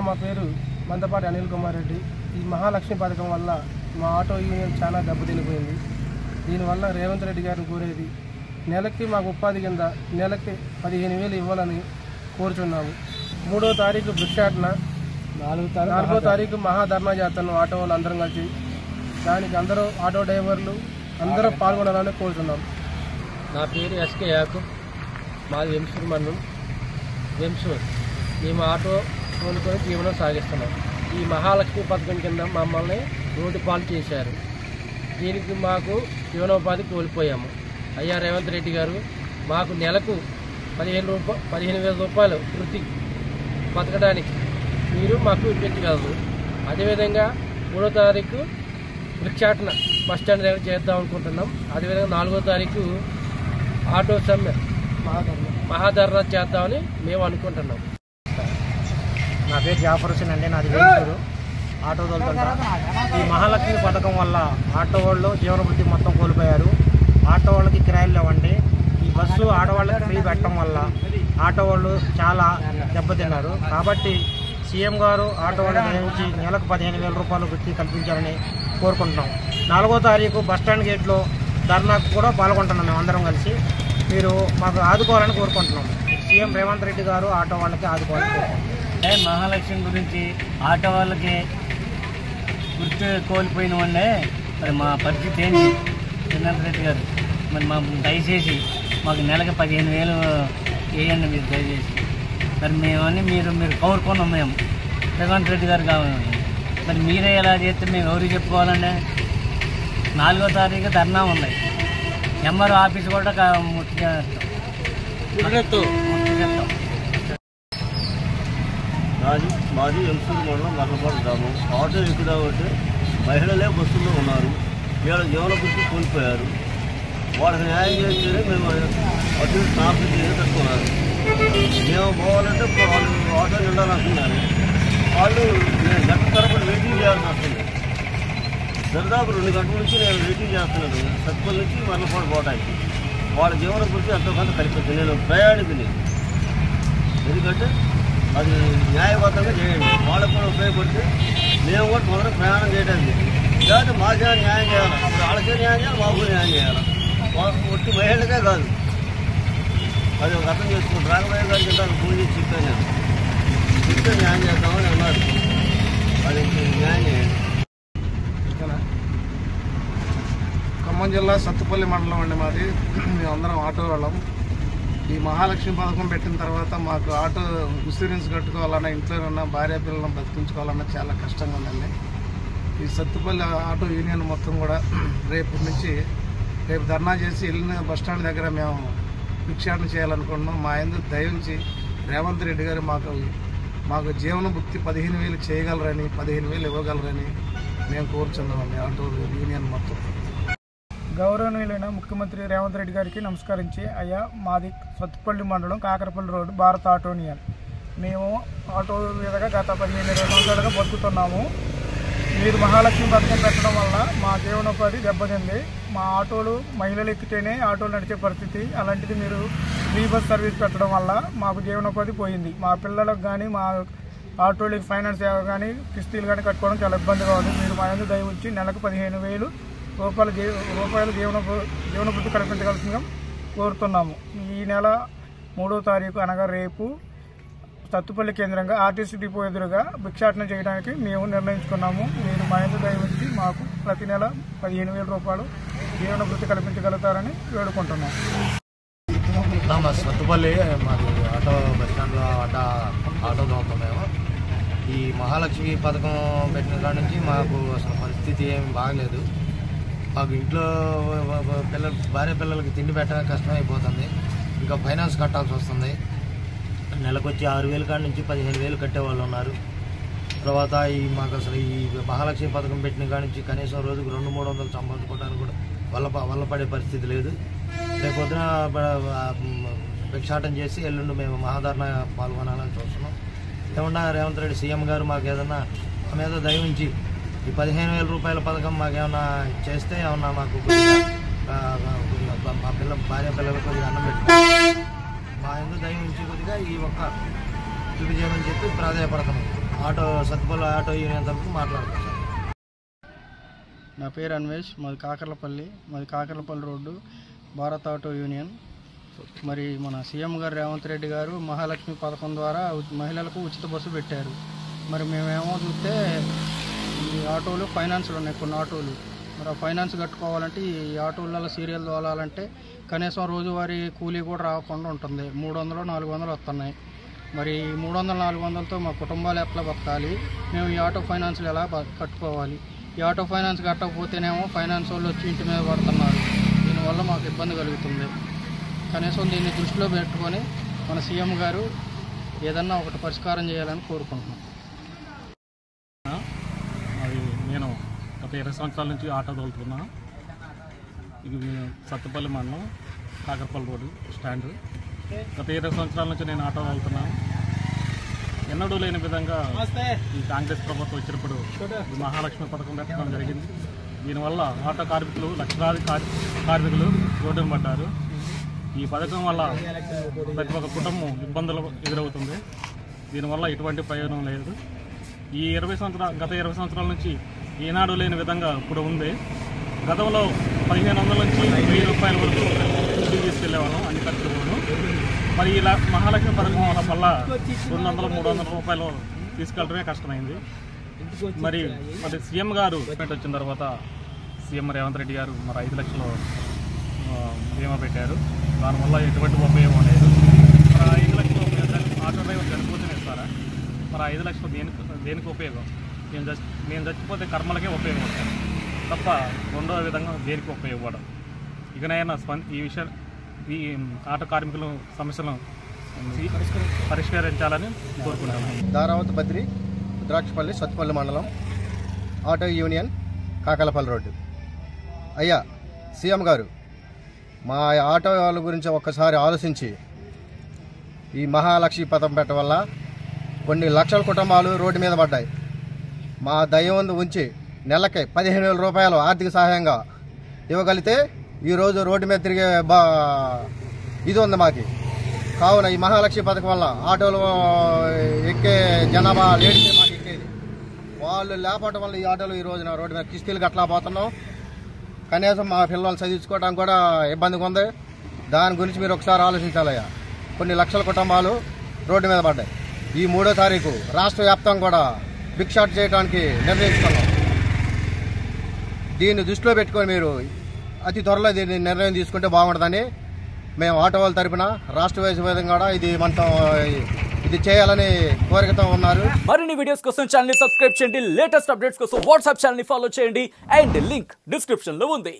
మా పేరు మందపాటి అనిల్ కుమార్ రెడ్డి. ఈ మహాలక్ష్మి పథకం వల్ల మా ఆటో యూనియన్ చాలా దెబ్బతినిపోయింది. దీనివల్ల రేవంత్ రెడ్డి గారిని కోరేది నెలకి మాకు ఉపాధి కింద నెలకి 15,000 ఇవ్వాలని కోరుచున్నాము. 3వ తారీఖు భిక్షాటన, 4వ తారీఖు మహాధర్నా చేస్తాను ఆటో వాళ్ళు అందరం కలిసి. దానికి అందరూ ఆటో డ్రైవర్లు అందరూ పాల్గొనాలని కోరుతున్నాం. నా పేరు ఎస్కే యాకూబ్, మాది వెంసూరు మండలం. మేము ఆటో కొనుక్కొని జీవనం సాగిస్తున్నాం. ఈ మహాలక్ష్మి పథకం కింద మమ్మల్ని రోడ్డు పాలు చేశారు. దీనికి మాకు జీవనోపాధి కోల్పోయాము. అయ్యా రేవంత్ రెడ్డి గారు మాకు నెలకు 15,000 రూపాయలు వృత్తి బతకడానికి మీరు మాకు పెట్టగలరు. అదేవిధంగా 3వ తారీఖు భిక్షాటన బస్టాండ్ దగ్గర చేద్దాం అనుకుంటున్నాం. అదేవిధంగా 4వ తారీఖు ఆటో సమ్మె మహాధర్నా చేద్దామని మేము అనుకుంటున్నాం. నా పేరు జాఫర్ హుసేన్ అండి, నాది వెంసూరు. ఆటో తోలుతుంటా. ఈ మహాలక్ష్మి పథకం వల్ల ఆటో వాళ్ళు జీవనభృతి మొత్తం కోల్పోయారు. ఆటో వాళ్ళకి కిరాయిలు లేవండి. ఈ బస్సు ఆడవాళ్ళకి ఫ్రీ పెట్టడం వల్ల ఆటో వాళ్ళు చాలా దెబ్బతిన్నారు. కాబట్టి సీఎం గారు ఆటో వాళ్ళకి నుంచి నెలకు 15,000 రూపాయలు వృత్తి కల్పించాలని కోరుకుంటున్నాం. 4వ తారీఖు బస్టాండ్ గేట్లో ధర్నాకు కూడా పాల్గొంటున్నాం. మేము అందరం కలిసి మీరు మాకు ఆదుకోవాలని కోరుకుంటున్నాం. సీఎం రేవంత్ రెడ్డి గారు ఆటో వాళ్ళకి ఆదుకోవాలని కోరుకుంటున్నాం. మహాలక్ష్మి గురించి ఆటో వాళ్ళకి గుర్తు కోల్పోయిన వాళ్ళే మరి మా పరిస్థితి ఏంటి? రేవంత్ రెడ్డి గారు మరి మా దయచేసి మాకు నెలకి 15,000 వేయండి మీరు దయచేసి. మరి మేమని మీరు కోరుకున్నాం. మేము రేవంత్ రెడ్డి గారు కావాలి. మరి మీరే ఎలా చేస్తే మేము ఎవరికి చెప్పుకోవాలండి? 4వ తారీఖు ధర్నా ఉంది. ఎంఆర్ఓ ఆఫీస్ కూడా మాది వెంసూరు మండలం మర్లపాడు గ్రామం. ఆటో ఎక్కుదామంటే మహిళలే బస్సుల్లో ఉన్నారు. వీళ్ళ జీవనభృతి కోల్పోయారు. వాళ్ళకి న్యాయం చేస్తేనే మేము అటు ట్రాఫిక్ తట్టుకున్నారు. మేము పోవాలంటే వాళ్ళు ఆటో నిండాలంటున్నారు. వాళ్ళు గంట తరబడి వెయిటింగ్ చేయాల్సి వస్తుంది. దాదాపు 2 గంటల నుంచి నేను వెయిటింగ్ చేస్తున్నాను సత్పల్లి నుంచి మర్లపాడు పోవడానికి. వాళ్ళ జీవనభృతి ఎంతో కొంత కల్పిస్తుంది. నేను ప్రయాణికుని, ఎందుకంటే అది న్యాయబద్ధంగా చేయండి. వాళ్ళకు కూడా ఉపయోగపడితే మేము కూడా తొందరగా ప్రయాణం చేయడానికి. లేకపోతే మాకే న్యాయం చేయాలి. ఇప్పుడు వాళ్ళకే న్యాయం చేయాలి, మాకు న్యాయం చేయాలి. ఒట్టి మహిళలకే కాదు. అది ఒక అర్థం చేసుకుంటారు. రాఘవయ్య గారికి ఇంత ఫోన్ చేసి చెప్పాను నేను. చెప్తే న్యాయం చేద్దామని అన్నారు. అది న్యాయం చేయండి. ఖమ్మం జిల్లా సత్తుపల్లి మండలం అండి మాది. మేమందరం ఆటో వాళ్ళం. ఈ మహాలక్ష్మి పథకం పెట్టిన తర్వాత మాకు ఆటో ఇన్సూరెన్స్ కట్టుకోవాలన్నా, ఇంట్లో ఉన్న భార్య పిల్లలను బతికించుకోవాలన్నా చాలా కష్టంగా ఉందండి. ఈ సత్తుపల్లి ఆటో యూనియన్ మొత్తం కూడా రేపు ధర్నా చేసి వెళ్ళిన బస్టాండ్ దగ్గర మేము భిక్షాటన చేయాలనుకుంటున్నాం. మా ఎందుకు దయించి రేవంత్ రెడ్డి గారు మాకు జీవనభృతి 15,000 చేయగలరని, 15,000 ఇవ్వగలరని మేము కోరుచున్నామండి ఆటో యూనియన్ మొత్తం. గౌరవనీయులైన ముఖ్యమంత్రి రేవంత్ రెడ్డి గారికి నమస్కరించి, అయ్యా మాది సత్తుపల్లి మండలం కాకరపల్లి రోడ్డు భారత ఆటో యూనియన్. మేము ఆటో మీదుగా గత 15-20 సంవత్సరాలుగా బతుకుతున్నాము. మీరు మహాలక్ష్మి పథకం పెట్టడం వల్ల మా జీవనోపాధి దెబ్బతింది. మా ఆటోలు మహిళలు ఎక్కితేనే ఆటోలు నడిచే పరిస్థితి. అలాంటిది మీరు ఫ్రీ బస్ సర్వీస్ పెట్టడం వల్ల మాకు జీవనోపాధి పోయింది. మా పిల్లలకు కానీ మా ఆటోలకి ఫైనాన్స్ కానీ కిస్తీలు కానీ కట్టుకోవడం చాలా ఇబ్బందిగా ఉంది. మీరు మా యందు దయ ఉంచి నెలకు 15,000 రూపాయలు జీవనభృతి కల్పించగలసిందిగా కోరుతున్నాము. ఈ నెల 3వ తారీఖు అనగా రేపు సత్తుపల్లి కేంద్రంగా ఆర్టీసీ డిపో ఎదురుగా భిక్షాటన చేయడానికి మేము నిర్ణయించుకున్నాము. మీరు మా యందు దయ ఉంచి మాకు ప్రతి నెల 15,000 రూపాయలు జీవనభృతి కల్పించగలుగుతారని వేడుకుంటున్నాము. సత్తుపల్లి మాది ఆటో బస్ స్టాండ్లో ఆటో దోమం. మేము ఈ మహాలక్ష్మి పథకం పెట్టిన కాడ నుంచి మాకు అసలు పరిస్థితి ఏమి బాగలేదు. మాకు ఇంట్లో భార్య పిల్లలకి తిండి పెట్టడం కష్టమైపోతుంది. ఇంకా ఫైనాన్స్ కట్టాల్సి వస్తుంది. నెలకు వచ్చి 6,000 కాడ నుంచి 15,000 కట్టేవాళ్ళు ఉన్నారు. తర్వాత మాకు అసలు ఈ మహాలక్ష్మి పథకం పెట్టిన కాడ నుంచి కనీసం రోజుకు 200-300 సంపాదించుకోవడానికి కూడా వల్ల పడే పరిస్థితి లేదు. రేపొద్దున భిక్షాటన చేసి ఎల్లుండి మేము మహాధర్నా పాల్గొనాలని చూస్తున్నాం. ఏమన్నా రేవంత్ రెడ్డి సీఎం గారు మాకు ఏదన్నా మా మీద దయ ఉంచి ఈ 15,000 రూపాయల పథకం మాకేమన్నా చేస్తే ఏమన్నా మాకు మా భార్య పిల్లలకు కొద్దిగా అన్నం పెట్టుకోవాలి. మా ఎందుకు దయ ఉంచి కొద్దిగా ఈ ఒక్క చూపించేయమని చెప్పి ప్రాధాన్యపడుతున్నాం. సత్తుపల్లి ఆటో యూనియన్ తరఫున మాట్లాడుతున్నాను. నా పేరు అన్వేష్, మాది Kakarlapalli road, Bharat auto union. మరి మన సీఎం గారు రేవంత్ రెడ్డి గారు మహాలక్ష్మి పథకం ద్వారా మహిళలకు ఉచిత బస్సు పెట్టారు. మరి మేమేమో చూస్తే ఈ ఆటోలు ఫైనాన్స్లు ఉన్నాయి, కొన్ని ఆటోలు. మరి ఆ ఫైనాన్స్ కట్టుకోవాలంటే ఈ ఆటోలలో సీరియల్ తోలాలంటే కనీసం రోజువారీ కూలీ కూడా రాకుండా ఉంటుంది. 300-400 వస్తున్నాయి. మరి 300-400తో మా కుటుంబాలు ఎట్లా బతకాలి? మేము ఈ ఆటో ఫైనాన్స్లు ఎలా కట్టుకోవాలి? ఈ ఆటో ఫైనాన్స్ కట్టకపోతేనేమో ఫైనాన్స్ వాళ్ళు వచ్చి ఇంటి మీద పడుతున్నారు. దీనివల్ల మాకు ఇబ్బంది కలుగుతుంది. కనీసం దీన్ని దృష్టిలో పెట్టుకొని మన సీఎం గారు ఏదన్నా ఒకటి పరిష్కారం చేయాలని కోరుకుంటున్నాం. అది నేను గత 20 సంవత్సరాల నుంచి ఆటో తోలుతున్నా. ఇది సత్తుపల్లి మండలం, కాకరపల్లి రోడ్డు స్టాండ్. గత 20 సంవత్సరాల నుంచి నేను ఆటో తోలుతున్నాను. ఎన్నడూ లేని విధంగా ఈ కాంగ్రెస్ ప్రభుత్వం వచ్చినప్పుడు మహాలక్ష్మి పథకం పెట్టడం జరిగింది. దీనివల్ల ఆటో కార్మికులు, లక్షలాది కార్మికులు రోడ్డున పడ్డారు. ఈ పథకం వల్ల ప్రతి ఒక్క కుటుంబం ఇబ్బందులు ఎదురవుతుంది. దీనివల్ల ఎటువంటి ప్రయోజనం లేదు. ఈ గత 20 సంవత్సరాల నుంచి ఈనాడు లేని విధంగా ఇప్పుడు ఉంది. గతంలో 1500 నుంచి 1000 రూపాయల వరకు ఇంటికి తీసుకెళ్లేవాళ్ళం అన్ని ఖర్చులను. మరి ఇలా మహాలక్ష్మి పథకం వల్ల 200-300 రూపాయలు తీసుకెళ్ళడమే కష్టమైంది. మరి సీఎం గారు వచ్చిన తర్వాత సీఎం రేవంత్ రెడ్డి గారు మరి 5 లక్షలు బీమా పెట్టారు. దానివల్ల ఎటువంటి ఉపయోగం లేదు. మరి 5 లక్షలు ఆటో డ్రైవర్ చనిపోతేనే ఇస్తారా? మరి 5 లక్షలు దేనికి ఉపయోగం? నేను చచ్చిపోతే కర్మలకే ఉపయోగపడతాను తప్ప రెండో విధంగా దేనికి ఉపయోగపడదు. ఇకనైనా ఈ ఆటో కార్మికుల సమస్యలను పరిష్కరించాలని కోరుకుంటున్నాను. దారావతి బద్రి, ద్రాక్షపల్లి, సత్తుపల్లి మండలం, ఆటో యూనియన్, కాకలపల్లి రోడ్డు. అయ్యా సీఎం గారు, మా ఆటో వాళ్ళ గురించి ఒక్కసారి ఆలోచించి ఈ మహాలక్ష్మి పథకం పెట్టడం వల్ల కొన్ని లక్షల కుటుంబాలు రోడ్డు మీద పడ్డాయి. మా దయ ఉంచి నెలకి 15,000 రూపాయలు ఆర్థిక సహాయంగా ఇవ్వగలిగితే ఈరోజు రోడ్డు మీద తిరిగే ఇది ఉంది మాకు. కావున ఈ మహాలక్ష్మి పథకం వల్ల ఆటోలు ఎక్కే జనాభా లేడితే మాకు ఎక్కేది. వాళ్ళు లేపడం వల్ల ఈ ఆటోలు ఈ రోజున రోడ్డు మీద కిస్తీలు గట్లా పోతున్నాం. కనీసం మా పిల్లలు చదివించుకోవడానికి కూడా ఇబ్బందిగా ఉంది. దాని గురించి మీరు ఒకసారి ఆలోచించాలయ్యా. కొన్ని లక్షల కుటుంబాలు రోడ్డు మీద పడ్డాయి. ఈ 3వ తారీఖు రాష్ట్ర వ్యాప్తంగా కూడా బిగ్ షాట్ చేయడానికి నిర్ణయించుకున్నాం. దీన్ని దృష్టిలో పెట్టుకొని మీరు అతి త్వరలో దీన్ని నిర్ణయం తీసుకుంటే బాగుంటుందని మేము ఆటో వాళ్ళ తరపున రాష్ట్ర వైద్య విధంగా కూడా ఇది చేయాలని కోరికతో ఉన్నారు. మరిన్ని వీడియోస్ కోసం ఛానల్ ని సబ్స్క్రైబ్ చేయండి. లేటెస్ట్ అప్డేట్స్ కోసం వాట్సాప్ ఛానల్ ని ఫాలో చేయండి. అండ్ లింక్ డిస్క్రిప్షన్ లో ఉంది.